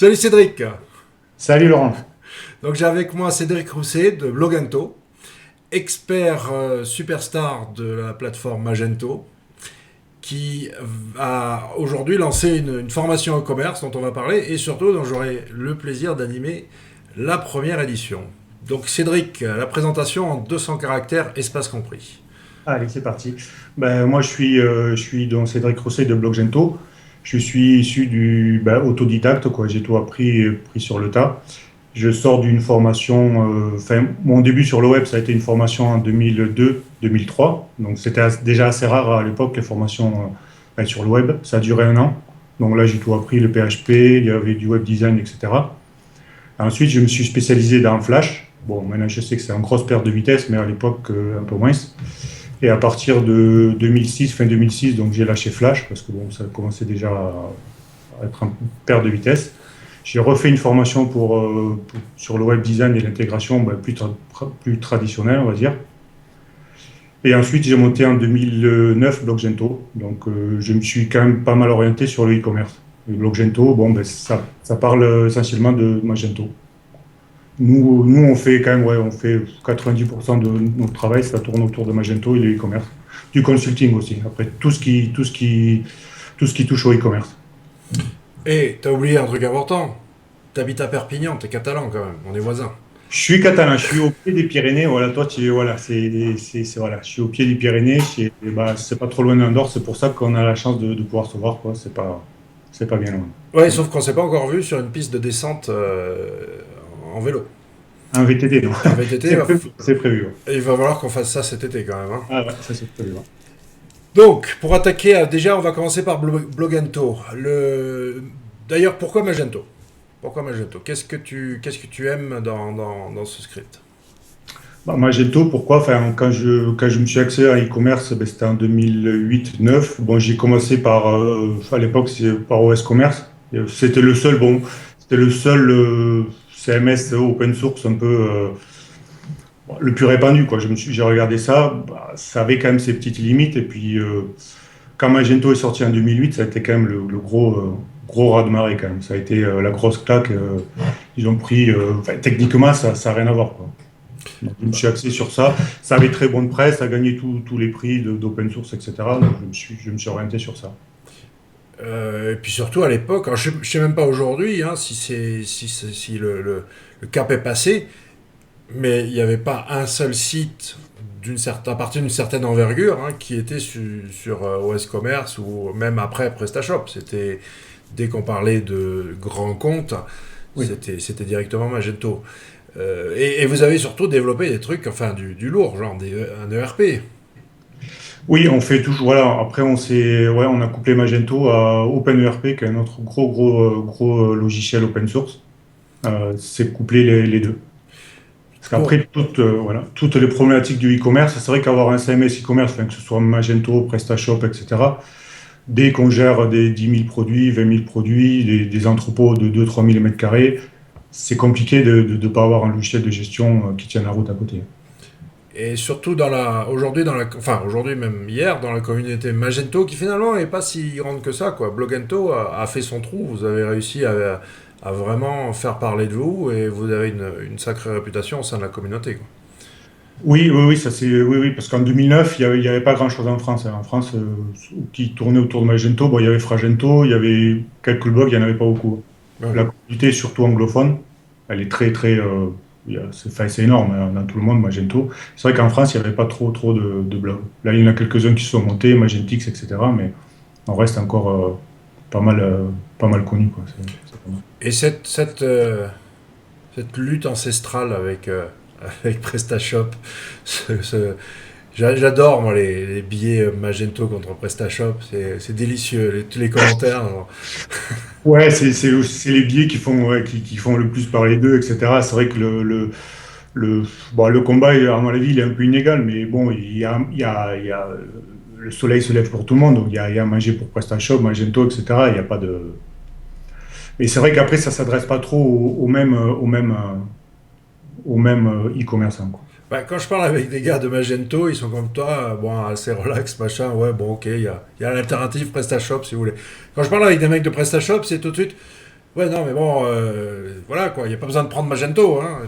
Salut Cédric. Salut Laurent. Donc j'ai avec moi Cédric Rousset de Blogento, expert superstar de la plateforme Magento, qui a aujourd'hui lancé une formation e-commerce dont on va parler et surtout dont j'aurai le plaisir d'animer la première édition. Donc Cédric, la présentation en 200 caractères, espace compris. Allez, c'est parti. Moi, je suis donc Cédric Rosset de Blogento. Je suis issu du autodidacte, quoi. J'ai tout pris sur le tas. Je sors d'une formation, enfin, mon début sur le web, ça a été une formation en 2002-2003. Donc, c'était déjà assez rare à l'époque, les formations sur le web. Ça a duré un an. Donc là, j'ai tout appris, le PHP, il y avait du web design, etc. Ensuite, je me suis spécialisé dans Flash. Bon, maintenant, je sais que c'est une grosse perte de vitesse, mais à l'époque, un peu moins. Et à partir de 2006, fin 2006, donc j'ai lâché Flash parce que bon, ça commençait déjà à être une perte de vitesse. J'ai refait une formation sur le web design et l'intégration plus traditionnelle, on va dire. Et ensuite, j'ai monté en 2009 Blogento. Donc, je me suis quand même pas mal orienté sur le e-commerce. Et Blogento, bon, ça parle essentiellement de Magento. Nous, on fait quand même, ouais, on fait 90% de notre travail, ça tourne autour de Magento et le e-commerce. Du consulting aussi. Après, tout ce qui touche au e-commerce. Et t'as oublié un truc important. T'habites à Perpignan, t'es catalan quand même, on est voisins. Je suis catalan, je suis au pied des Pyrénées. Voilà, toi, voilà, voilà, je suis au pied des Pyrénées. C'est pas trop loin d'Andorre. C'est pour ça qu'on a la chance de pouvoir se voir, quoi. C'est pas bien loin. Ouais, sauf qu'on s'est pas encore vu sur une piste de descente en vélo. Un VTT, non. Un VTT, C'est prévu. C'est prévu, ouais. il va falloir qu'on fasse ça cet été quand même, hein. Ah ouais, ça c'est prévu, ouais. Donc, pour attaquer, déjà, on va commencer par Blogento. D'ailleurs, pourquoi Magento? Pourquoi Magento? Qu'est-ce que tu aimes dans ce script? Magento, pourquoi? Enfin, quand je me suis axé à e-commerce, c'était en 2008-9. Bon, j'ai commencé à l'époque, c'est par OS Commerce. C'était le seul, bon, c'était le seul CMS open source un peu le plus répandu, quoi. J'ai regardé ça, ça avait quand même ses petites limites. Et puis, quand Magento est sorti en 2008, ça a été quand même le gros raz-de-marée quand même. Ça a été la grosse claque. Ils ont pris, enfin, techniquement, ça n'a rien à voir, quoi. Donc, je me suis axé sur ça. Ça avait très bonne presse, ça a gagné tous les prix d'open source, etc. Donc, je me suis orienté sur ça. Et puis surtout à l'époque, alors je sais même pas aujourd'hui hein, si le cap est passé, mais il n'y avait pas un seul site à partir d'une certaine envergure hein, qui était sur OS Commerce ou même après PrestaShop. Dès qu'on parlait de grands comptes, Oui. c'était directement Magento. Et vous avez surtout développé des trucs, enfin du lourd, genre un ERP. Oui, on fait toujours. Voilà. Après, ouais, on a couplé Magento à OpenERP, qui est un autre gros logiciel open source. C'est couplé les deux. Parce Pour, qu'après, voilà, toutes les problématiques du e-commerce, c'est vrai qu'avoir un CMS e-commerce, enfin, que ce soit Magento, PrestaShop, etc., dès qu'on gère des 10 000 produits, 20 000 produits, des entrepôts de 2 000 à 3 000 mètres carrés, c'est compliqué de ne pas avoir un logiciel de gestion qui tient la route à côté. et surtout enfin aujourd'hui même hier dans la communauté Magento qui finalement est pas si grande que ça quoi. Blogento a fait son trou. Vous avez réussi à vraiment faire parler de vous et vous avez une sacrée réputation au sein de la communauté quoi. Oui, oui, parce qu'en 2009, il y avait pas grand-chose en France, hein. En France, qui tournait autour de Magento, bon, il y avait Fragento, il y avait quelques blogs, il n'y en avait pas beaucoup. Ouais. La communauté, surtout anglophone, elle est très, enfin, c'est énorme hein, dans tout le monde, Magento. C'est vrai qu'en France, il n'y avait pas trop de blogs. Là, il y en a quelques-uns qui se sont montés, Magentix, etc., mais on reste encore pas mal, euh, pas mal connu, quoi. C'est pas mal. Et cette lutte ancestrale avec PrestaShop, j'adore moi les billets Magento contre PrestaShop, c'est délicieux tous les commentaires. Ouais, c'est les billets ouais, qui font le plus parler d'eux, etc. C'est vrai que le, le combat, à mon avis, il est un peu inégal, mais bon, le soleil se lève pour tout le monde, donc il y a à manger pour PrestaShop, Magento, etc. Il y a pas de... Mais c'est vrai qu'après, ça s'adresse pas trop aux mêmes e-commerçants, quoi. Bah, quand je parle avec des gars de Magento, ils sont comme toi, bon, assez relax, machin, ouais, bon, ok, il y a l'alternative PrestaShop si vous voulez. Quand je parle avec des mecs de PrestaShop, c'est tout de suite, Ouais, non, mais bon, voilà quoi, il n'y a pas besoin de prendre Magento, hein.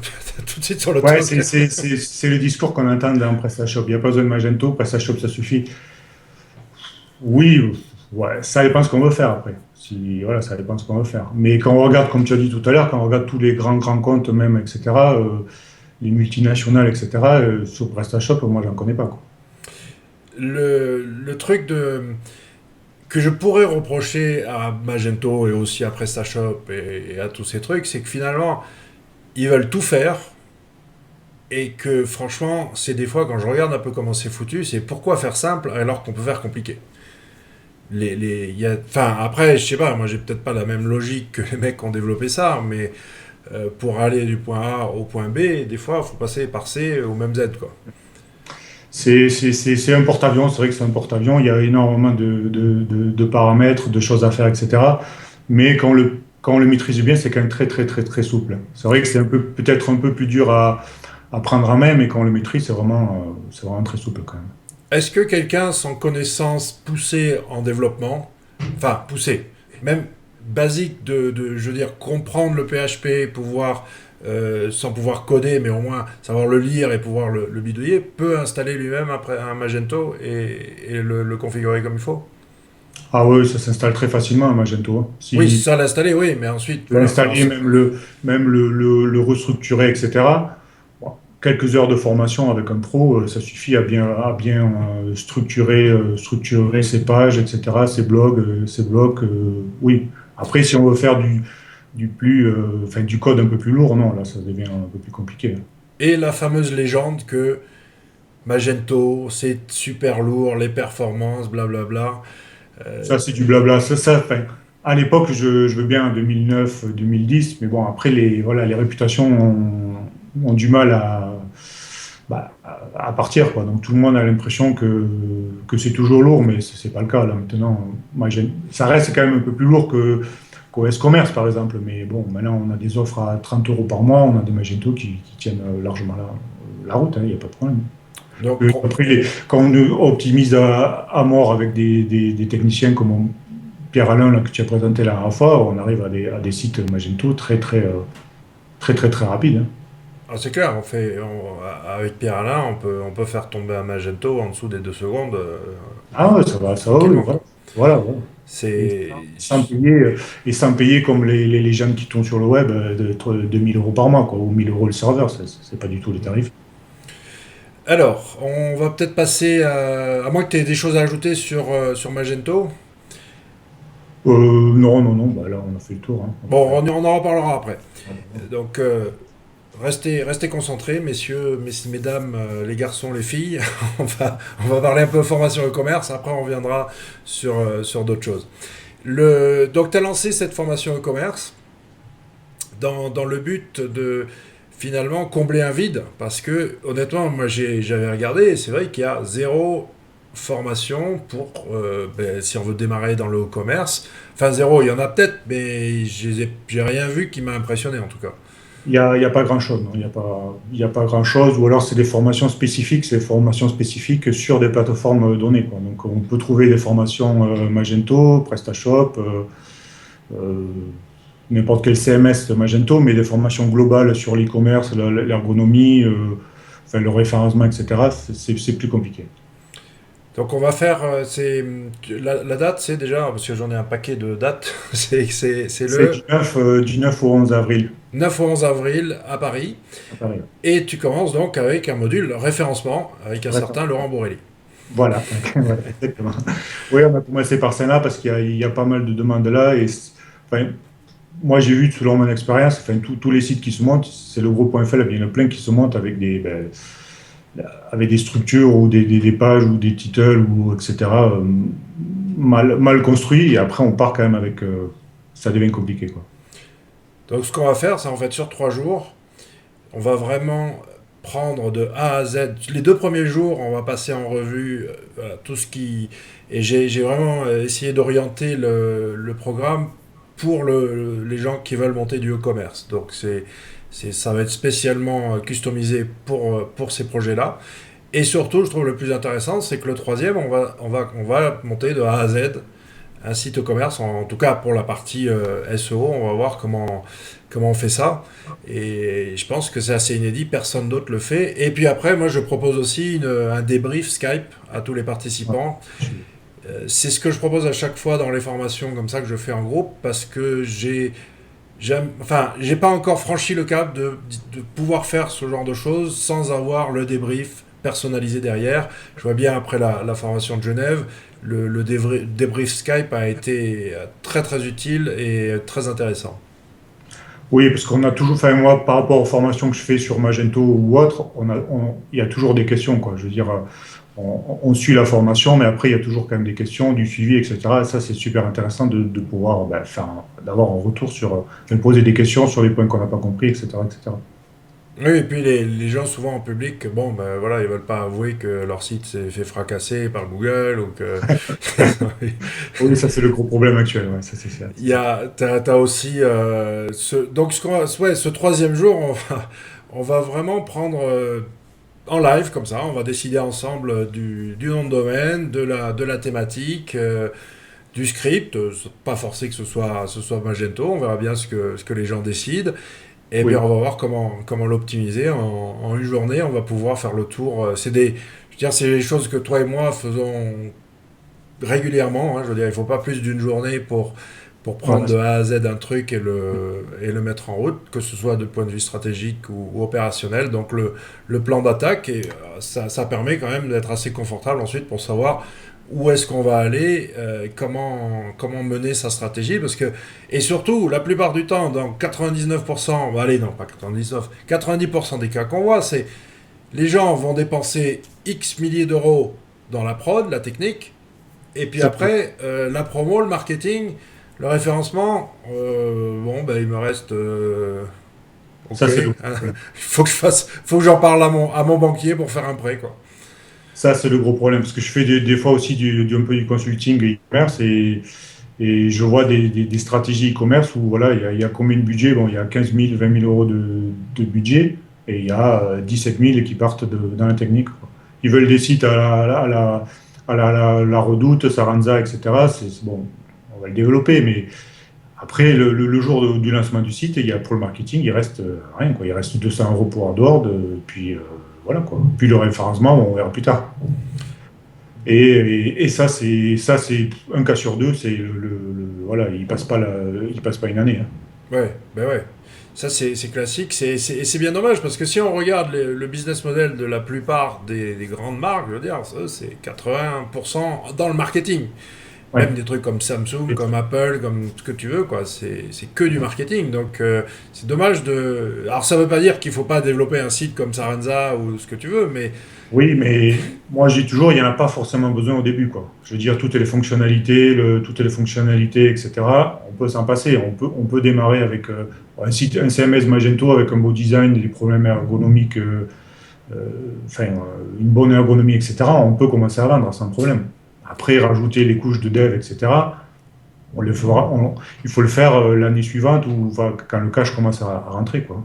Tout de suite sur le Ouais, truc. c'est le discours qu'on entend dans PrestaShop. Il n'y a pas besoin de Magento, PrestaShop, ça suffit. Oui, ouais, ça dépend ce qu'on veut faire après. Si, voilà, ça dépend ce qu'on veut faire. Mais quand on regarde, comme tu as dit tout à l'heure, quand on regarde tous les grands comptes même, etc., les multinationales, etc., sur PrestaShop, moi, j'en connais pas, quoi. Le truc que je pourrais reprocher à Magento et aussi à PrestaShop et à tous ces trucs, c'est que finalement, ils veulent tout faire et que franchement, c'est des fois, quand je regarde un peu comment c'est foutu, c'est pourquoi faire simple alors qu'on peut faire compliqué. Enfin, après, je sais pas, moi j'ai peut-être pas la même logique que les mecs qui ont développé ça, mais pour aller du point A au point B, des fois, il faut passer par C ou même Z, quoi. C'est un porte-avions, c'est vrai que c'est un porte-avions, il y a énormément de paramètres, de choses à faire, etc. Mais quand on le maîtrise bien, c'est quand même très, très, très, très souple. C'est vrai que c'est un peu, peut-être un peu plus dur à prendre en main, mais quand on le maîtrise, c'est vraiment très souple quand même. Est-ce que quelqu'un sans connaissance poussée en développement, enfin poussée, même basique je veux dire, comprendre le PHP, pouvoir, sans pouvoir coder, mais au moins savoir le lire et pouvoir le bidouiller, peut installer lui-même un Magento et le configurer comme il faut? Ah oui, ça s'installe très facilement un Magento, hein. Oui, Si c'est ça l'installer, oui, mais ensuite, voilà, enfin, l'installer, même le restructurer, etc. Bon, quelques heures de formation avec un pro, ça suffit à bien structurer ses pages, etc., ses blocs. Oui. Après, si on veut faire enfin, du code un peu plus lourd, non, là, ça devient un peu plus compliqué. et la fameuse légende que Magento, c'est super lourd, les performances, blablabla. Ça, c'est du blabla. Enfin, à l'époque, je veux bien 2009, 2010, mais bon, après, voilà, les réputations ont du mal à partir, quoi. Donc, tout le monde a l'impression que c'est toujours lourd, mais c'est pas le cas, là, maintenant. Ça reste quand même un peu plus lourd qu'au S-Commerce, par exemple. Mais bon, maintenant, on a des offres à 30 euros par mois, on a des Magento qui tiennent largement la route, hein, il n'y a pas de problème. Donc, Après, quand on optimise à mort avec des techniciens comme Pierre-Alain là, que tu as présenté la dernière fois, on arrive à des sites Magento très rapides, hein. ah, c'est clair, avec Pierre Alain, on peut faire tomber un Magento en dessous des 2 secondes Ah ouais, ça va, oui, tranquillement, voilà. quoi. Voilà. Et C'est. sans payer comme les gens qui tournent sur le web de 2000 euros par mois, quoi, ou 1000 euros le serveur, c'est pas du tout les tarifs. Alors, on va peut-être passer à moins que tu aies des choses à ajouter sur Magento. Non, bah là on a fait le tour, hein, à peu Bon, près. on en reparlera après. Donc, restez concentrés, messieurs, mesdames, les garçons, les filles. On va parler un peu formation et commerce. Après, on reviendra sur d'autres choses. Donc, tu as lancé cette formation e-commerce dans le but de finalement combler un vide. Parce que, honnêtement, moi j'avais regardé et c'est vrai qu'il y a zéro formation pour si on veut démarrer dans le e-commerce. Enfin, zéro, il y en a peut-être, mais j'ai rien vu qui m'a impressionné en tout cas. Il y a pas grand-chose, non, il y a pas grand-chose, ou alors c'est des formations spécifiques, c'est des formations spécifiques sur des plateformes données, quoi. Donc on peut trouver des formations Magento, PrestaShop, euh, n'importe quel CMS de Magento, mais des formations globales sur l'e-commerce, l'ergonomie, enfin, le référencement, etc., c'est plus compliqué. Donc on va faire, la date, c'est déjà, parce que j'en ai un paquet de dates, c'est C'est le du 9 au 11 avril 9 au 11 avril à Paris. à Paris. Et tu commences donc avec un module référencement avec un certain Laurent Bourrelli. Voilà, voilà, exactement. Oui, on a commencé par celle-là parce il y a pas mal de demandes là. Enfin, moi, j'ai vu, selon mon expérience, enfin, tous les sites qui se montent, c'est le gros point faible. Il y en a plein qui se montent avec des structures ou des pages ou des titles, ou, etc., mal construits. Et après, on part quand même avec. Ça devient compliqué, quoi. Donc ce qu'on va faire, c'est en fait sur 3 jours, on va vraiment prendre de A à Z. Les 2 premiers jours, on va passer en revue voilà, tout ce qui... Et j'ai vraiment essayé d'orienter le programme pour les gens qui veulent monter du e-commerce. Donc ça va être spécialement customisé pour ces projets-là. Et surtout, je trouve le plus intéressant, c'est que le troisième, on va monter de A à Z un site e-commerce, en tout cas pour la partie SEO, on va voir comment on fait ça. Et je pense que c'est assez inédit, personne d'autre le fait. Et puis après, moi je propose aussi un débrief Skype à tous les participants. C'est ce que je propose à chaque fois dans les formations comme ça que je fais en groupe, parce que j'ai pas encore franchi le cap de pouvoir faire ce genre de choses sans avoir le débrief personnalisé derrière. Je vois bien après la formation de Genève, le débrief Skype a été très très utile et très intéressant. Oui, parce qu'on a toujours, enfin moi, par rapport aux formations que je fais sur Magento ou autre, il y a toujours des questions, quoi. Je veux dire, on suit la formation, mais après, il y a toujours quand même des questions, du suivi, etc. Et ça, c'est super intéressant de pouvoir, d'avoir un retour de poser des questions sur les points qu'on n'a pas compris, etc., etc. Oui, et puis les gens souvent en public, bon, ben voilà, ils veulent pas avouer que leur site s'est fait fracasser par Google ou que. Oui, ça, c'est le gros problème actuel, ouais, ça, c'est clair. T'as aussi donc ce troisième jour, on va vraiment prendre en live comme ça, on va décider ensemble du nom de domaine, de la thématique, du script. C'est pas forcé que ce soit Magento, on verra bien ce que les gens décident. Et bien, Oui, on va voir comment l'optimiser. En une journée, on va pouvoir faire le tour. Je veux dire, c'est des choses que toi et moi faisons régulièrement. Hein. Je veux dire, il ne faut pas plus d'une journée pour prendre voilà. de A à Z un truc et le mettre en route, que ce soit de point de vue stratégique ou opérationnel. Donc, le plan d'attaque, ça permet quand même d'être assez confortable ensuite pour savoir où est-ce qu'on va aller, comment mener sa stratégie, parce que, et surtout, la plupart du temps, dans 99%, allez, non, pas 99, 90% des cas qu'on voit, c'est les gens vont dépenser X milliers d'euros dans la prod, la technique, et puis Ça, après, la promo, le marketing, le référencement, bon, ben, il me reste, ok, ça, c'est le il faut que j'en parle à mon banquier pour faire un prêt, quoi. Ça, c'est le gros problème, parce que je fais des fois aussi un peu du consulting e-commerce et je vois des stratégies e-commerce où voilà, il y a combien de budget? Bon, il y a 15 000, 20 000 euros de budget et il y a 17 000 qui partent dans la technique, quoi. Ils veulent des sites à la Redoute, Saranza, etc. Bon, on va le développer, mais après, le jour du lancement du site, il y a, pour le marketing, il reste rien, quoi. Il reste 200 euros pour AdWords, puis voilà, quoi. Puis le référencement, on verra plus tard. Et ça c'est un cas sur deux, voilà, il passe pas une année, hein. Ouais, ben ouais. Ça, c'est classique. Et c'est bien dommage parce que si on regarde le business model de la plupart des grandes marques, je veux dire, ça, c'est 80% dans le marketing. Même Ouais. des trucs comme Samsung, comme Apple, comme ce que tu veux, quoi. C'est que du marketing. Donc, c'est dommage de. Alors, ça veut pas dire qu'il faut pas développer un site comme Saranza ou ce que tu veux, mais. Oui, mais moi je dis toujours, il n'y en a pas forcément besoin au début, quoi. Je veux dire, toutes les fonctionnalités, etc. On peut s'en passer. On peut démarrer avec un site, un CMS Magento avec un beau design, des problèmes ergonomiques, euh, une bonne ergonomie, etc. On peut commencer à vendre sans problème. Après, rajouter les couches de dev, etc. Il faut le faire l'année suivante ou enfin, quand le cash commence à rentrer, quoi.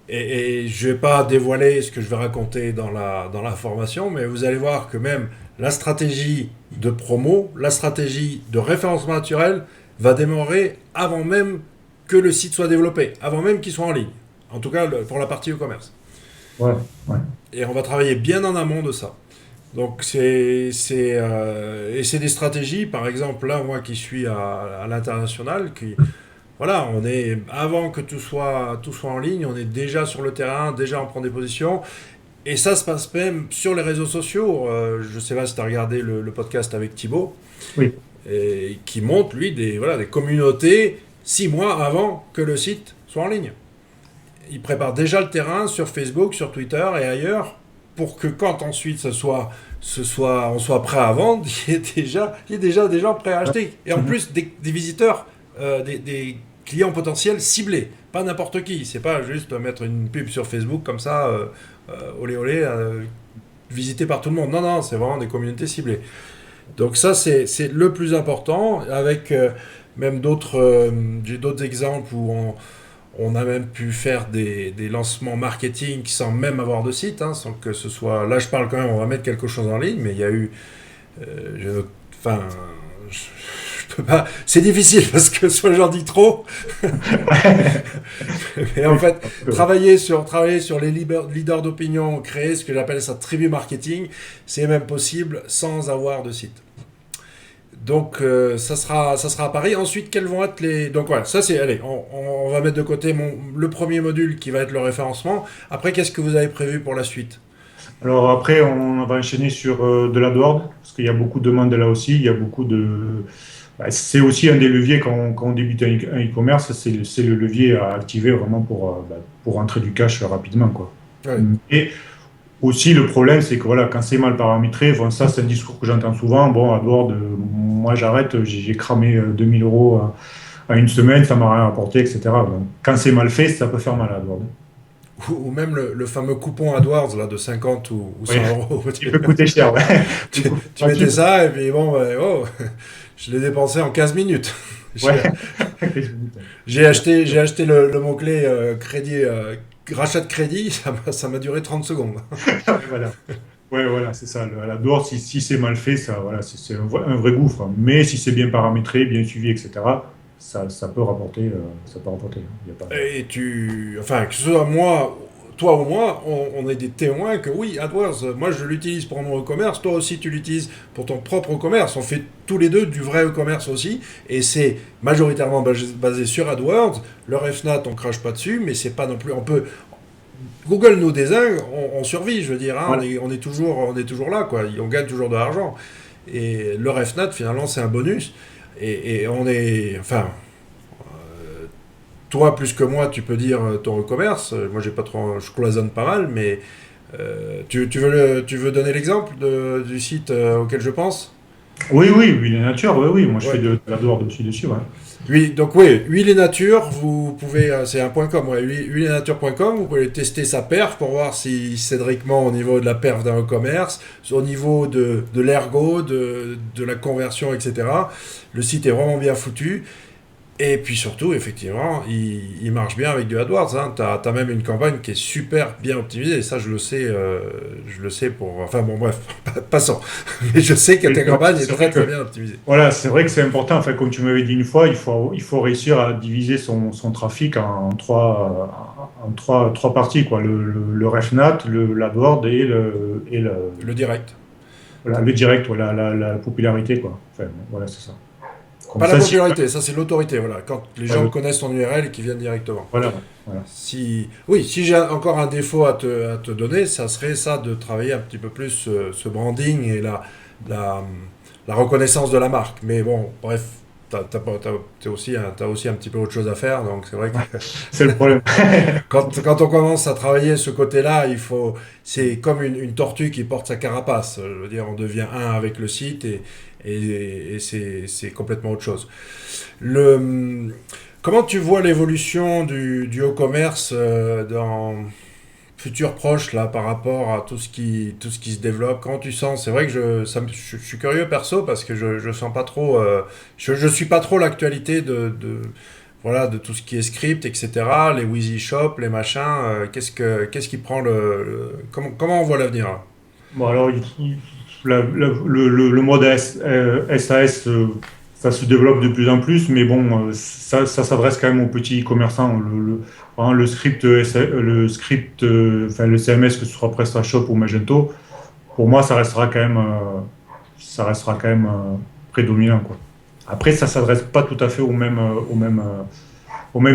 Et je vais pas dévoiler ce que je vais raconter dans la formation, mais vous allez voir que même la stratégie de promo, la stratégie de référencement naturel va démarrer avant même que le site soit développé, avant même qu'il soit en ligne. En tout cas, pour la partie e-commerce. Ouais, ouais. Et on va travailler bien en amont de ça. Donc et c'est des stratégies, par exemple là moi qui suis à l'international, qui voilà, on est avant que tout soit en ligne, on est déjà sur le terrain, déjà on prend des positions. Et ça se passe même sur les réseaux sociaux. Je sais pas si tu as regardé le podcast avec Thibaut, Oui. et qui montre lui des communautés 6 mois avant que le site soit en ligne. Il prépare déjà le terrain sur Facebook, sur Twitter et ailleurs pour que quand ensuite on soit prêt à vendre, il y ait déjà des gens prêts à acheter. Et en Mhm. plus, des visiteurs, des clients potentiels ciblés. Pas n'importe qui. C'est pas juste mettre une pub sur Facebook comme ça, olé olé, visité par tout le monde. Non, non, c'est vraiment des communautés ciblées. Donc ça, c'est le plus important. Avec même j'ai d'autres exemples où on a même pu faire des lancements marketing sans même avoir de site, hein, sans que ce soit. Là, je parle quand même, on va mettre quelque chose en ligne, mais il y a eu. Enfin, je Bah, c'est difficile parce que soit j'en dis trop, mais en fait, travailler sur les leaders d'opinion, créer ce que j'appelle ça tribu marketing, c'est même possible sans avoir de site. Donc ça sera à Paris. Ensuite, quels vont être les... Donc voilà, ça c'est... Allez, on va mettre de côté le premier module qui va être le référencement. Après, qu'est-ce que vous avez prévu pour la suite? Alors après, on va enchaîner sur de l'AdWords, parce qu'il y a beaucoup de demandes là aussi. Il y a beaucoup de... Bah, c'est aussi un des leviers quand on débute un e-commerce, c'est le levier à activer vraiment pour rentrer du cash rapidement, quoi. Ouais. Et aussi, le problème, c'est que voilà, quand c'est mal paramétré, bon, ça, c'est un discours que j'entends souvent. Bon, AdWords, moi, j'arrête, j'ai cramé 2000 euros à une semaine, ça m'a rien apporté, etc. Donc, quand c'est mal fait, ça peut faire mal à AdWords. Ou même le fameux coupon AdWords là, de 50 ou Oui, 100 euros. il peut coûter cher, ouais. Tu, Du coup, tu mettais ça et puis bon, oh, je l'ai dépensé en 15 minutes. ouais. J'ai acheté le mot-clé crédit, rachat de crédit, ça m'a duré 30 secondes. Voilà. Ouais, voilà, c'est ça. AdWords, si c'est mal fait, ça, voilà, c'est un vrai gouffre. Mais si c'est bien paramétré, bien suivi, etc., ça peut rapporter. Ça peut rapporter. Il y a pas... Enfin, que ce soit moi, toi ou moi, on est des témoins que oui, AdWords, moi je l'utilise pour mon e-commerce, toi aussi tu l'utilises pour ton propre e-commerce. On fait tous les deux du vrai e-commerce aussi, et c'est majoritairement basé sur AdWords. Le RefNat, on crache pas dessus, mais c'est pas non plus. Google nous désigne, on survit, je veux dire, hein, Voilà. on est toujours là, quoi. On gagne toujours de l'argent. Et le RefNat, finalement, c'est un bonus. Et on est, enfin, toi plus que moi, tu peux dire ton e-commerce. Moi, j'ai pas trop, je cloisonne pas mal, mais tu veux donner l'exemple du site auquel je pense? Oui, oui, oui, la nature, oui, oui. Moi, je fais Ouais. de l'AdWords dessus, ouais. Oui, donc oui, huile et nature, vous pouvez, c'est un point .com, ouais, huileetnature.com, vous pouvez tester sa perf pour voir si cédriquement au niveau de la perf d'un e-commerce, au niveau de l'ergo, de la conversion, etc. Le site est vraiment bien foutu. Et puis surtout, effectivement, il marche bien avec du AdWords. Hein. Tu as même une campagne qui est super bien optimisée. Et ça, je le sais pour... Enfin bon, bref, passons. Mais je sais que ta campagne est C'est vrai très très que, bien optimisée. voilà, c'est vrai que c'est important. Enfin, comme tu m'avais dit une fois, il faut réussir à diviser son trafic trois parties, quoi. Le RefNat, l'AdWords Le direct. voilà, le direct, voilà, la popularité, quoi. Enfin, voilà, c'est ça. Comme Pas la ça, si, popularité, ça c'est l'autorité, voilà. Quand les ouais, gens connaissent ton URL et qui viennent directement. voilà, voilà. Oui, si j'ai encore un défaut à te donner, ça serait ça de travailler un petit peu plus ce branding et la, la reconnaissance de la marque. Mais bon, bref, t'as aussi un petit peu autre chose à faire, donc c'est vrai que C'est le problème. quand on commence à travailler ce côté-là, c'est comme une tortue qui porte sa carapace. Je veux dire, on devient un avec le site et c'est complètement autre chose. Le, Comment tu vois l'évolution du e-commerce dans futur proche là par rapport à tout ce qui se développe? Comment tu sens? C'est vrai que je suis curieux perso parce que je sens pas trop, je suis pas trop l'actualité voilà, de tout ce qui est script, etc. Les Wheezy Shop, les machins. Qu'est-ce qui prend comment on voit l'avenir là? Bon, alors, le mode SAS, ça se développe de plus en plus, mais bon, ça s'adresse quand même aux petits commerçants. Vraiment, enfin, le CMS, que ce soit PrestaShop ou Magento, pour moi, ça restera quand même prédominant, quoi. Après, ça s'adresse pas tout à fait au même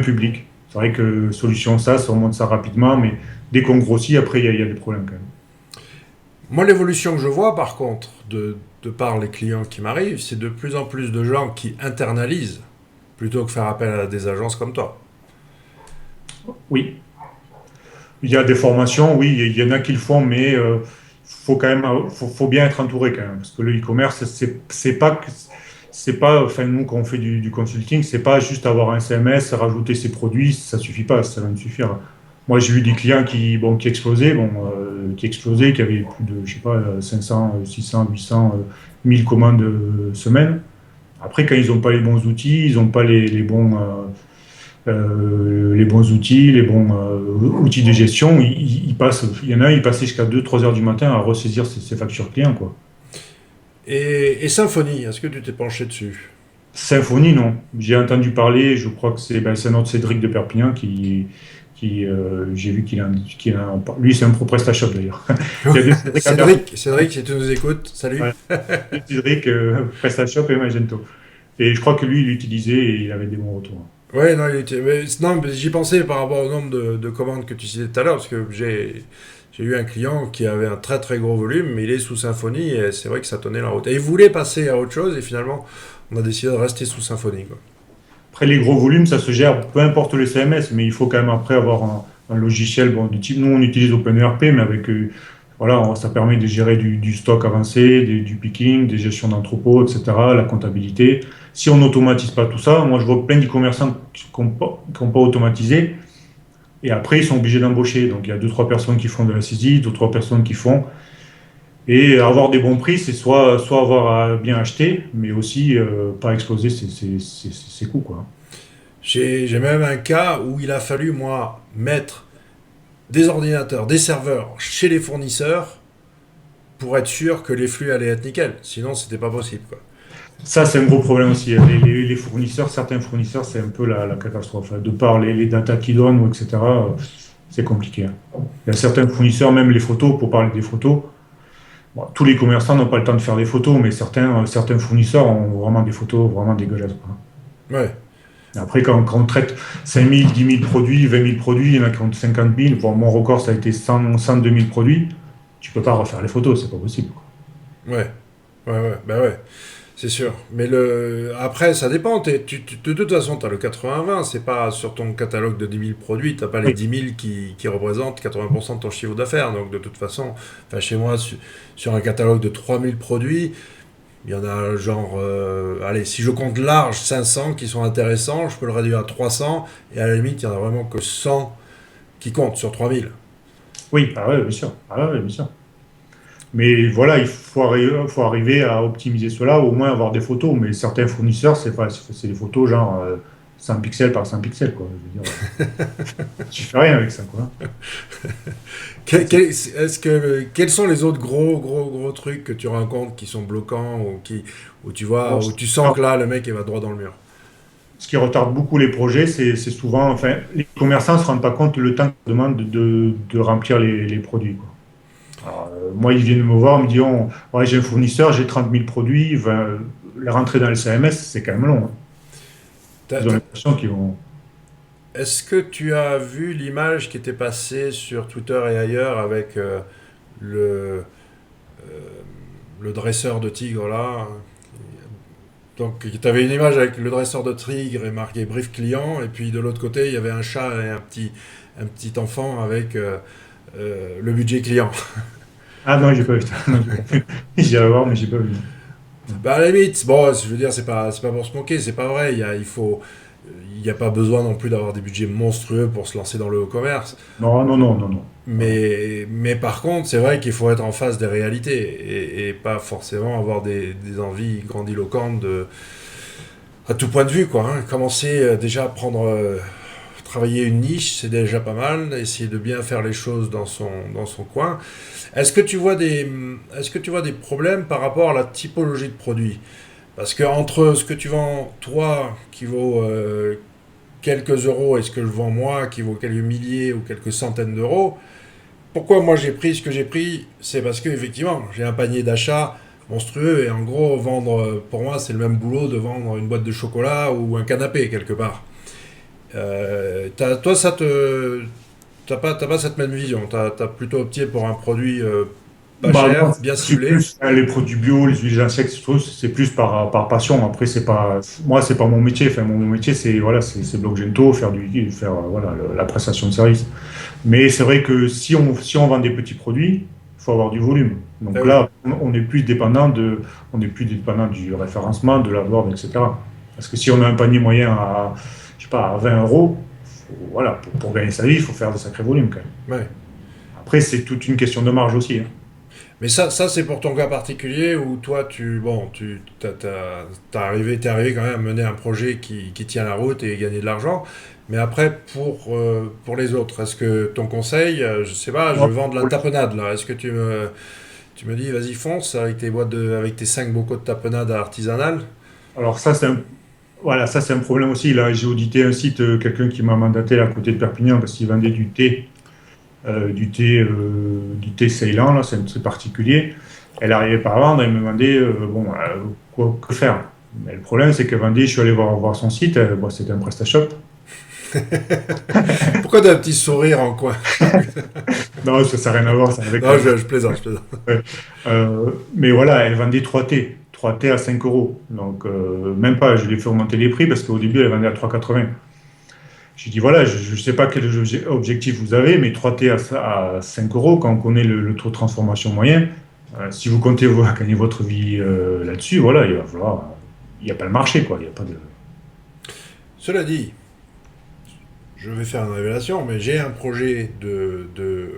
public. C'est vrai que solution SaaS, on monte ça rapidement, mais dès qu'on grossit, après, il y a des problèmes quand même. Moi, l'évolution que je vois, par contre, de par les clients qui m'arrivent, c'est de plus en plus de gens qui internalisent plutôt que faire appel à des agences comme toi. Oui, il y a des formations, oui, il y en a qui le font, mais faut quand même, faut bien être entouré quand même, parce que le e-commerce, c'est pas, enfin nous quand on fait du consulting, c'est pas juste avoir un CMS, rajouter ses produits, ça suffit pas, ça va me suffire. Moi, j'ai eu des clients qui explosaient, qui avaient plus de, je sais pas, 500, 600, 800, 1000 commandes semaine. Après, quand ils n'ont pas les bons outils, ils n'ont pas les bons outils, les bons outils de gestion, il y en a un, il passait jusqu'à 2 3 heures du matin à ressaisir ses factures clients, quoi. Et Symfony, est-ce que tu t'es penché dessus? Symphonie, non. J'ai entendu parler, je crois que c'est un autre Cédric de Perpignan j'ai vu lui, c'est un pro PrestaShop d'ailleurs. Il y a deux Cédric à Perpignan. Cédric, si tu nous écoutes, salut. Ouais. Deux Cédric, PrestaShop et Magento. Et je crois que lui, il l'utilisait et il avait des bons retours. Ouais, non, non, mais j'y pensais par rapport au nombre de commandes que tu citais tout à l'heure, parce que j'ai eu un client qui avait un très très gros volume, mais il est sous Symfony et c'est vrai que ça tenait la route. Et il voulait passer à autre chose et finalement, on a décidé de rester sous Symfony, quoi. Après, les gros volumes, ça se gère, peu importe le CMS, mais il faut quand même après avoir un logiciel bon, du type. Nous, on utilise OpenERP, mais avec, voilà, ça permet de gérer du stock avancé, du picking, des gestions d'entrepôt, etc., la comptabilité. Si on n'automatise pas tout ça, moi, je vois plein d'e-commerçants qui n'ont pas automatisé, et après, ils sont obligés d'embaucher. Donc, il y a deux, trois personnes qui font de la saisie, deux, trois personnes qui font. Et avoir des bons prix, c'est soit avoir à bien acheter, mais aussi pas exploser ses coûts, quoi. J'ai même un cas où il a fallu, moi, mettre des ordinateurs, des serveurs chez les fournisseurs pour être sûr que les flux allaient être nickel. Sinon, c'était pas possible, quoi. Ça, c'est un gros problème aussi. Les fournisseurs, certains fournisseurs, c'est un peu la catastrophe. De par les datas qu'ils donnent, etc., c'est compliqué, hein. Il y a certains fournisseurs, même les photos, pour parler des photos. Bon, tous les commerçants n'ont pas le temps de faire des photos, mais certains fournisseurs ont vraiment des photos vraiment dégueulasses, quoi. Ouais. Après, quand on traite 5 000, 10 000 produits, 20 000 produits, il y en a qui ont 50 000. Bon, mon record, ça a été 102 000 produits. Tu peux pas refaire les photos, c'est pas possible, quoi. Ouais. Ouais, bah ouais. C'est sûr. Mais après, ça dépend. De toute façon, tu as le 80-20. C'est pas sur ton catalogue de 10 000 produits. Tu pas les Oui, 10 000 qui représentent 80% de ton chiffre d'affaires. Donc, de toute façon, enfin, chez moi, sur un catalogue de 3 000 produits, il y en a genre, allez, si je compte large, 500 qui sont intéressants. Je peux le réduire à 300. Et à la limite, il y en a vraiment que 100 qui comptent sur 3 000. oui, ah ouais, bien sûr. Ah ouais, bien sûr. Mais voilà, faut arriver à optimiser cela, au moins avoir des photos. Mais certains fournisseurs, c'est des photos genre 100 pixels par 100 pixels, quoi. Je veux dire, tu fais rien avec ça, quoi. Quels sont les autres gros trucs que tu rencontres qui sont bloquants où tu vois, Bon, où tu sens que là, le mec, il va droit dans le mur? ce qui retarde beaucoup les projets, c'est souvent, enfin, les commerçants ne se rendent pas compte le temps que ça demande de remplir les produits, quoi. Alors, moi, ils viennent me voir, ils me disent, ouais, j'ai un fournisseur, j'ai 30 000 produits, la rentrée dans le CMS, c'est quand même long, hein. T'as- Ils ont t'as- l'impression qu'ils vont. Est-ce que tu as vu l'image qui était passée sur Twitter et ailleurs avec le, euh, le dresseur de tigre là? Donc, tu avais une image avec le dresseur de tigre et marqué brief client, et puis de l'autre côté, il y avait un chat et un petit enfant avec le budget client. Ah non, j'ai pas vu ça. Non, j'ai pas vu. J'irai voir, mais j'ai pas vu. Bah, à la limite, bon, je veux dire, c'est pas pour se moquer, c'est pas vrai. Il n'y a pas besoin non plus d'avoir des budgets monstrueux pour se lancer dans le commerce. Non, non, non, non, non. Non. Mais par contre, c'est vrai qu'il faut être en face des réalités et pas forcément avoir des envies grandiloquentes à tout point de vue, quoi, hein. Commencer déjà à travailler une niche, c'est déjà pas mal. Essayer de bien faire les choses dans son coin. Est-ce que tu vois des problèmes par rapport à la typologie de produit? Parce que entre ce que tu vends toi, qui vaut quelques euros, et ce que je vends moi, qui vaut quelques milliers ou quelques centaines d'euros, pourquoi moi j'ai pris ce que j'ai pris? C'est parce que effectivement, j'ai un panier d'achat monstrueux et en gros, vendre, pour moi, c'est le même boulot de vendre une boîte de chocolat ou un canapé quelque part. Toi, t'as pas cette même vision. T'as plutôt opté pour un produit pas Bah, cher, moi, bien c'est ciblé. plus les produits bio, les huiles d'insectes, je trouve, c'est plus par passion. Après, c'est pas, moi, c'est pas mon métier. Enfin, mon métier, c'est voilà, c'est Blogento, faire voilà la prestation de service. Mais c'est vrai que si on vend des petits produits, il faut avoir du volume. Ah Donc oui. là, on est plus dépendant du référencement, de la board, etc. Parce que si on a un panier moyen à, je sais pas, à 20 euros, voilà, pour gagner sa vie, il faut faire de sacrés volumes quand même. Ouais. Après, c'est toute une question de marge aussi, hein. Mais ça c'est pour ton cas particulier où toi, t'es arrivé quand même à mener un projet qui tient la route et gagner de l'argent. Mais après, pour les autres, est-ce que ton conseil, je sais pas, je Moi, vends de la tapenade là, est-ce que tu me dis, vas-y, fonce avec avec tes 5 bocaux de tapenade artisanale? Alors ça, Voilà, ça c'est un problème aussi. Là, j'ai audité un site, quelqu'un qui m'a mandaté là, à côté de Perpignan parce qu'il vendait du thé Ceylan, là, c'est un truc particulier. Elle n'arrivait pas à vendre, elle me demandait quoi, que faire. Mais le problème, c'est que vendait, je suis allé voir son site, bon, c'était un PrestaShop. Pourquoi t'as un petit sourire en coin? Non, ça n'a rien à voir, ça avec. Non, je plaisante, je plaisante. Ouais. Mais voilà, elle vendait 3 T à 5 euros. Donc, même pas, je lui ai fait augmenter les prix parce qu'au début, elle vendait à 3,80. J'ai dit, voilà, je ne sais pas quel objectif vous avez, mais 3T à 5 euros, quand on connaît le taux de transformation moyen, si vous comptez gagner votre vie là-dessus, voilà, il va falloir. Il n'y a pas le marché, quoi. Il y a pas de. Cela dit, je vais faire une révélation, mais j'ai un projet de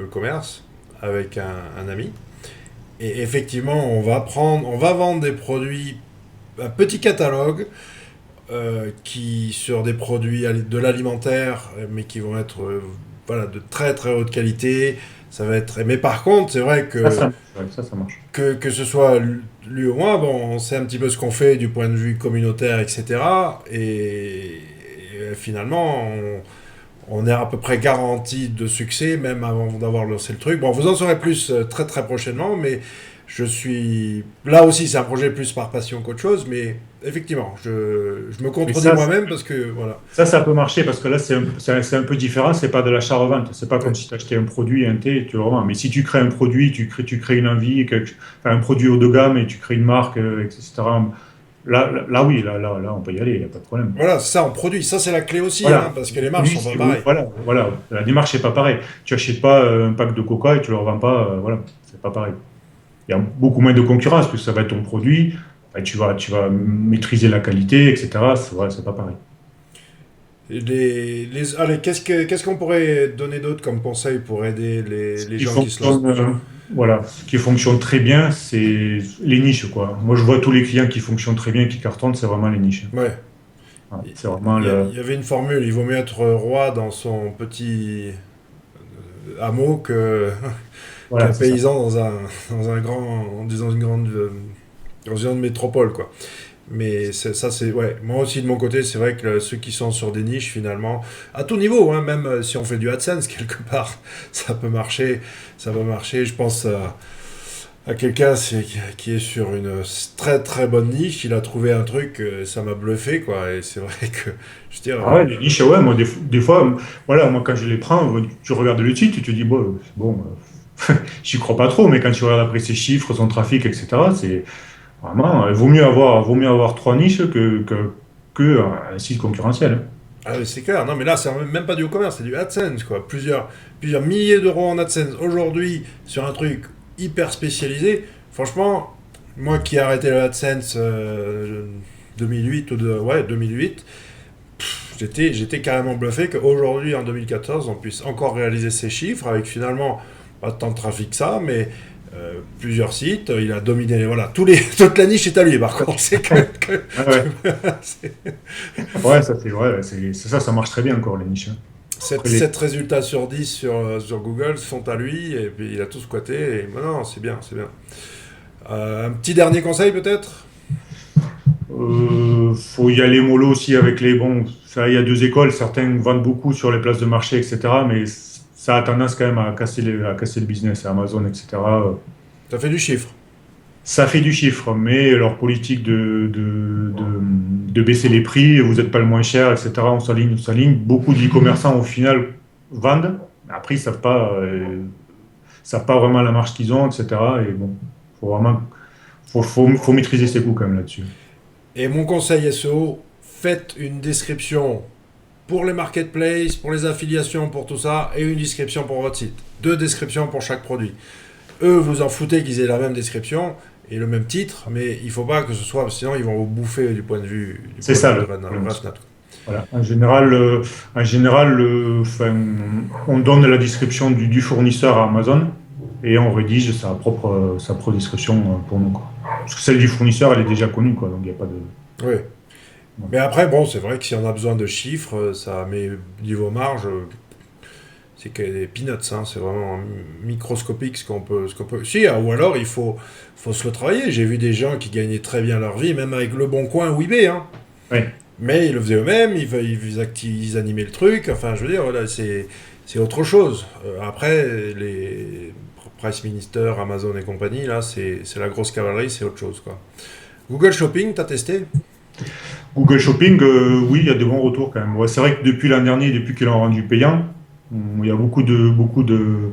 e-commerce avec un ami. Et effectivement, on va vendre des produits, un petit catalogue qui sur des produits de l'alimentaire, mais qui vont être voilà, de très très haute qualité. Ça va être. Mais par contre, c'est vrai Ouais, ça marche. que ce soit lui ou moi, bon, on sait un petit peu ce qu'on fait du point de vue communautaire, etc. Et finalement, on est à peu près garanti de succès, même avant d'avoir lancé le truc. Bon, vous en saurez plus très très prochainement, mais je suis... Là aussi, c'est un projet plus par passion qu'autre chose, mais effectivement, je me Mais contredis moi-même parce que, voilà. ça peut marcher parce que là, c'est un peu différent. C'est pas de l'achat-revente. C'est pas comme Ouais. si tu achetais un produit, un thé, tu le revends. Mais si tu crées un produit, tu crées une envie, enfin, un produit haut de gamme et tu crées une marque, etc. Là, oui, là, on peut y aller, il n'y a pas de problème. Voilà, c'est ça, on produit. Ça, c'est la clé aussi, hein, Voilà. parce que les marges Oui, sont pas pareilles. voilà. La démarche n'est pas pareille. Tu achètes pas un pack de coca et tu le revends pas, voilà, c'est pas pareil. Il y a beaucoup moins de concurrence puisque ça va être ton produit. Et tu vas maîtriser la qualité, etc. C'est pas pareil. Allez, qu'est-ce qu'on pourrait donner d'autre comme conseil pour aider Ce les qui gens qui se lancent? fonctionne, voilà, ce qui fonctionne très bien, c'est les niches, quoi. Moi, je vois tous les clients qui fonctionnent très bien, qui cartonnent, c'est vraiment les niches. Ouais. Voilà, Il c'est vraiment il y avait une formule, il vaut mieux être roi dans son petit hameau voilà, qu'un c'est ça. paysan dans un grand, dans une grande, dans une grande métropole, quoi. Mais ça, c'est. Ouais, moi aussi, de mon côté, c'est vrai que ceux qui sont sur des niches, finalement, à tout niveau, hein, même si on fait du AdSense, quelque part, ça peut marcher. Ça peut marcher. Je pense à quelqu'un qui est sur une très très bonne niche. Il a trouvé un truc, ça m'a bluffé, quoi. Et c'est vrai que, je veux dire, Ah ouais, les niches, ouais, moi, des fois, voilà, moi, quand je les prends, tu regardes le titre, tu te dis, bon, j'y crois pas trop, mais quand tu regardes après ses chiffres, son trafic, etc., c'est vraiment, il vaut mieux avoir 3 niches que un site concurrentiel, hein. ah oui, c'est clair. Non, mais là, c'est même pas du e-commerce, c'est du AdSense, quoi. Plusieurs milliers d'euros en AdSense aujourd'hui sur un truc hyper spécialisé. Franchement, moi qui ai arrêté le AdSense 2008 ouais, 2008, j'étais carrément bluffé qu'aujourd'hui, en 2014, on puisse encore réaliser ces chiffres avec finalement pas tant de trafic que ça, mais plusieurs sites. Il a dominé, voilà, toute la niche est à lui. Par contre, c'est Ouais, ouais. c'est- Ouais, ça, c'est vrai, c'est ça, ça marche très bien encore, les niches, hein. Après, 7 résultats sur 10 sur Google sont à lui, et puis il a tout squatté. Et non, c'est bien, c'est bien. Un petit dernier conseil peut-être. faut y aller mollo aussi avec les bons. Ça, il y a deux écoles. Certains vendent beaucoup sur les places de marché, etc. Mais ça a tendance quand même à casser le business, Amazon, etc. Ça fait du chiffre. Ça fait du chiffre, mais leur politique de baisser les prix, vous n'êtes pas le moins cher, etc. On s'aligne. Beaucoup d'e-commerçants, au final, vendent. Après, ils savent pas vraiment la marge qu'ils ont, etc. Et bon, faut vraiment, faut maîtriser ses coûts quand même là-dessus. Et mon conseil SEO, faites une description pour les marketplaces, pour les affiliations, pour tout ça, et une description pour votre site. 2 descriptions pour chaque produit. Eux, vous en foutez qu'ils aient la même description et le même titre, mais il faut pas que ce soit, sinon ils vont vous bouffer du C'est point de ça vue de le problème. RevNet, quoi. Voilà. En général, enfin, on donne la description du fournisseur à Amazon et on rédige sa propre description pour nous, quoi. Parce que celle du fournisseur, elle est déjà connue, quoi. Donc il n'y a pas de. Oui. Voilà. Mais après, bon, c'est vrai que si on a besoin de chiffres, ça, mais niveau marge, c'est que des peanuts, hein, c'est vraiment microscopique ce qu'on peut. Si, ou alors faut se le travailler. J'ai vu des gens qui gagnaient très bien leur vie, même avec Le Bon Coin ou eBay, hein. Ouais. Mais ils le faisaient eux-mêmes, ils animaient le truc, enfin je veux dire, voilà, c'est autre chose. Après, les Price Minister, Amazon et compagnie, là, c'est la grosse cavalerie, c'est autre chose, quoi. Google Shopping, t'as testé? Google Shopping, oui, il y a des bons retours quand même. Ouais, c'est vrai que depuis l'an dernier, depuis qu'ils l'ont rendu payant, il y a beaucoup de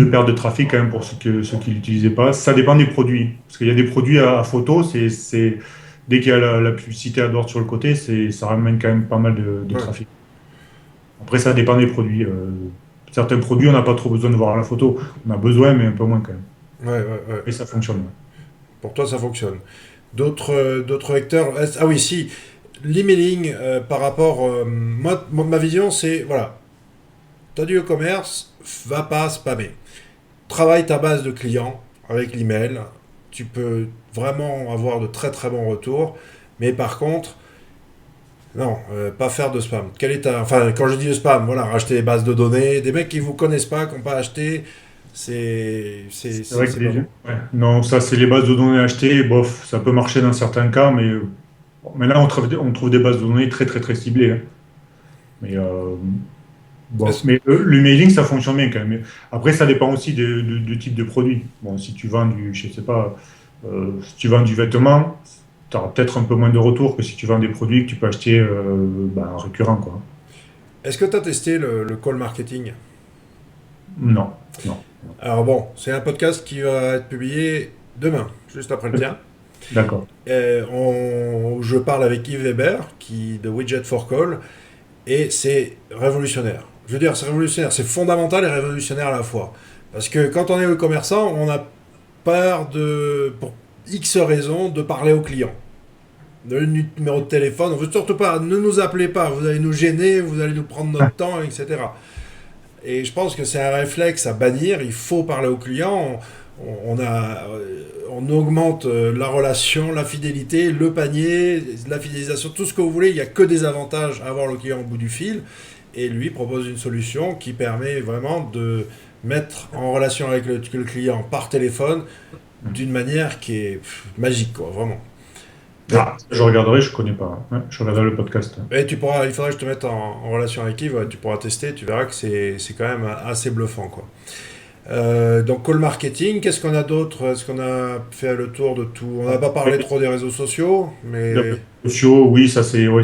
pertes de trafic quand même pour ceux qui l'utilisaient pas. Ça dépend des produits. Parce qu'il y a des produits à photo, dès qu'il y a la publicité à droite sur le côté, ça ramène quand même pas mal de Ouais, trafic. Après, ça dépend des produits. Certains produits, on n'a pas trop besoin de voir la photo. On a besoin, mais un peu moins quand même. ouais. Et ça fonctionne. Ouais. Pour toi, ça fonctionne. D'autres vecteurs. Ah oui, si. L'emailing, par rapport. Ma vision, c'est voilà. Tu as du e-commerce, va pas spammer. Travaille ta base de clients avec l'email. Tu peux vraiment avoir de très très bons retours. Mais par contre, non, pas faire de spam. Enfin, quand je dis de spam, voilà, racheter des bases de données, des mecs qui vous connaissent pas, qui n'ont pas acheté, C'est vrai que c'est pas bon. ouais. Non, ça, c'est les bases de données achetées. Bof, ça peut marcher dans certains cas, mais là, on trouve des bases de données très, très, très ciblées. Hein. Mais bof. Est-ce- Mais l'emailing, ça fonctionne bien quand même. Après, ça dépend aussi du type de produit. Bon, si tu vends je sais pas, si tu vends du vêtement, tu auras peut-être un peu moins de retours que si tu vends des produits que tu peux acheter en récurrent, quoi. Est-ce que tu as testé le call marketing? Non, non. Alors bon, c'est un podcast qui va être publié demain, juste après le tien. D'accord. Je parle avec Yves Weber, de Widget for Call, et c'est révolutionnaire. Je veux dire, c'est révolutionnaire, c'est fondamental et révolutionnaire à la fois. Parce que quand on est commerçant, on a peur pour X raisons, de parler au client. Le numéro de téléphone, on veut surtout pas, ne nous appelez pas, vous allez nous gêner, vous allez nous prendre notre temps, etc. Et je pense que c'est un réflexe à bannir. Il faut parler au client. On augmente la relation, la fidélité, le panier, la fidélisation, tout ce que vous voulez. Il n'y a que des avantages à avoir le client au bout du fil. Et lui propose une solution qui permet vraiment de mettre en relation avec le client par téléphone d'une manière qui est magique, quoi, vraiment. Mais Ah, je regarderai, je connais pas. Ouais, je regarderai le podcast. il faudrait que je te mette en relation avec Yves, ouais, tu pourras tester, tu verras que c'est quand même assez bluffant, quoi. Donc call marketing, qu'est-ce qu'on a d'autre? Est-ce qu'on a fait le tour de tout? On n'a pas parlé trop des réseaux sociaux, Les réseaux mais sociaux, oui, ça c'est, ouais,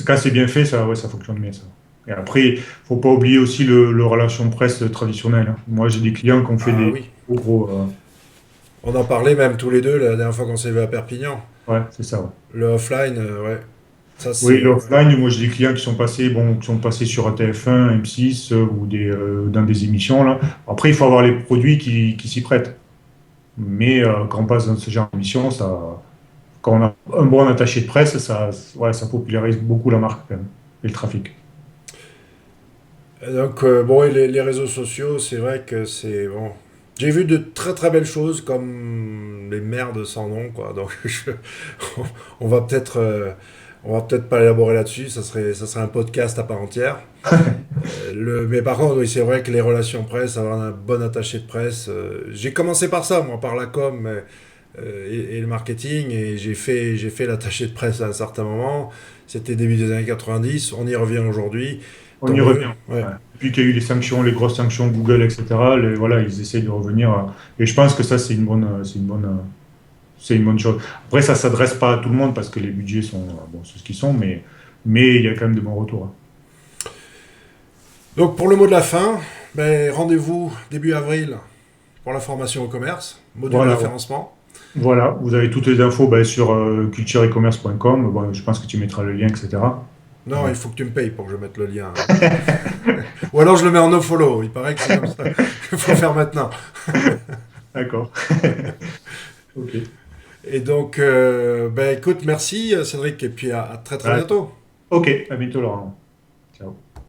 quand c'est bien fait, ça, ouais, ça fonctionne bien, ça. Et après, faut pas oublier aussi le relation presse traditionnel. Hein. Moi, j'ai des clients qui ont fait ah des oui, gros, on en parlait même tous les deux la dernière fois qu'on s'est vu à Perpignan. ouais, c'est ça. Ouais. Le offline, ouais, ça Oui, c'est ouais. l'offline, moi, j'ai des clients qui sont passés sur un TF1, M6 ou dans des émissions là. Après, il faut avoir les produits qui s'y prêtent. Mais quand on passe dans ce genre d'émission, quand on a un bon attaché de presse, ouais, ça popularise beaucoup la marque quand même, et le trafic. Donc bon, et les réseaux sociaux, c'est vrai que c'est bon. J'ai vu de très très belles choses comme les merdes sans nom, quoi. Donc on va peut-être on va peut-être pas élaborer là-dessus. Ça serait un podcast à part entière. Mais par contre, oui, c'est vrai que les relations presse, avoir un bon attaché de presse. J'ai commencé par ça, moi, par la com et le marketing, et j'ai fait l'attaché de presse à un certain moment. C'était début des années 90. On y revient aujourd'hui. On Tant y mieux. revient. Ouais. Ouais. Depuis qu'il y a eu les sanctions, les grosses sanctions Google, etc., voilà, ils essayent de revenir. Et je pense que ça, c'est une bonne chose. Après, ça s'adresse pas à tout le monde parce que les budgets sont, bon, c'est ce qu'ils sont, mais il y a quand même de bons retours. Hein. Donc pour le mot de la fin, ben, rendez-vous début avril pour la formation au commerce, module Voilà, référencement. voilà. Vous avez toutes les infos sur cultureecommerce.com. Bon, je pense que tu mettras le lien, etc. Non, Ouais. il faut que tu me payes pour que je mette le lien. Ou alors je le mets en no-follow. Il paraît que c'est comme ça qu'il faut faire maintenant. D'accord. Ok. Et donc, ben, écoute, merci Cédric, et puis à très très Ouais. bientôt. Ok, à bientôt, Laurent.